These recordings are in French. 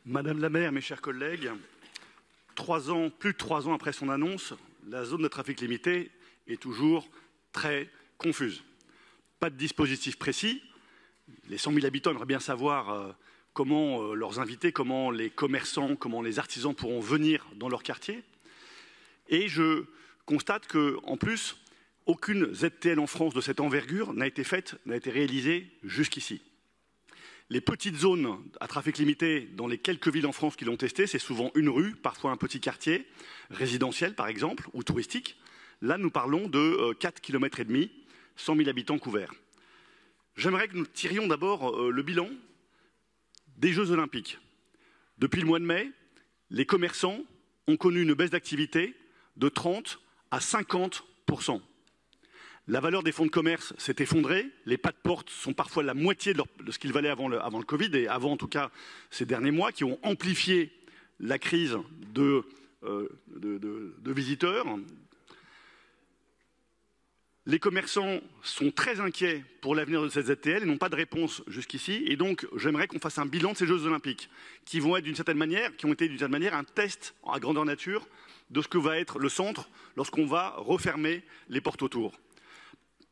Madame la maire, mes chers collègues, plus de 3 ans après son annonce, la zone de trafic limité est toujours très confuse. Pas de dispositif précis. Les 100 000 habitants aimeraient bien savoir comment leurs invités, comment les commerçants, comment les artisans pourront venir dans leur quartier. Et je constate qu'en plus, aucune ZTL en France de cette envergure n'a été réalisée jusqu'ici. Les petites zones à trafic limité dans les quelques villes en France qui l'ont testé, c'est souvent une rue, parfois un petit quartier, résidentiel par exemple, ou touristique. Là, nous parlons de 4,5 km, 100 000 habitants couverts. J'aimerais que nous tirions d'abord le bilan des Jeux Olympiques. Depuis le mois de mai, les commerçants ont connu une baisse d'activité de 30 à 50%. La valeur des fonds de commerce s'est effondrée. Les pas de porte sont parfois la moitié de ce qu'ils valaient avant le Covid et avant en tout cas ces derniers mois qui ont amplifié la crise de visiteurs. Les commerçants sont très inquiets pour l'avenir de cette ZTL et n'ont pas de réponse jusqu'ici. Et donc, j'aimerais qu'on fasse un bilan de ces Jeux Olympiques qui ont été d'une certaine manière un test à grandeur nature de ce que va être le centre lorsqu'on va refermer les portes autour.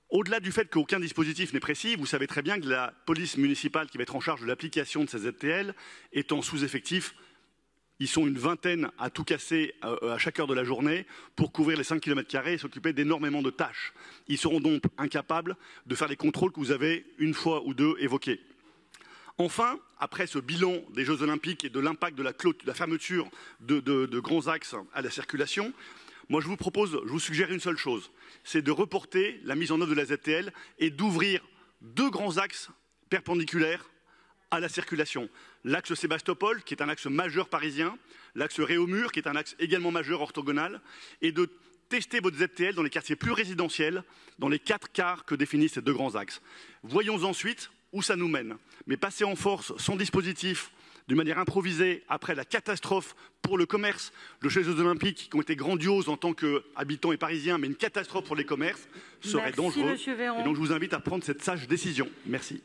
Au-delà du fait qu'aucun dispositif n'est précis, vous savez très bien que la police municipale qui va être en charge de l'application de ces ZTL est en sous-effectif. Ils sont une vingtaine à tout casser à chaque heure de la journée pour couvrir les 5 km² et s'occuper d'énormément de tâches. Ils seront donc incapables de faire les contrôles que vous avez une fois ou deux évoqués. Enfin, après ce bilan des Jeux Olympiques et de l'impact de la fermeture de grands axes à la circulation, moi je vous suggère une seule chose, c'est de reporter la mise en œuvre de la ZTL et d'ouvrir 2 grands axes perpendiculaires à la circulation. L'axe Sébastopol, qui est un axe majeur parisien, l'axe Réaumur, qui est un axe également majeur orthogonal, et de tester votre ZTL dans les quartiers plus résidentiels, dans les 4 quarts que définissent ces 2 grands axes. Voyons ensuite où ça nous mène. Mais passer en force sans dispositif, d'une manière improvisée, après la catastrophe pour le commerce, de ces Jeux Olympiques qui ont été grandioses en tant qu'habitants et parisiens, mais une catastrophe pour les commerces, serait dangereux. Et donc je vous invite à prendre cette sage décision. Merci.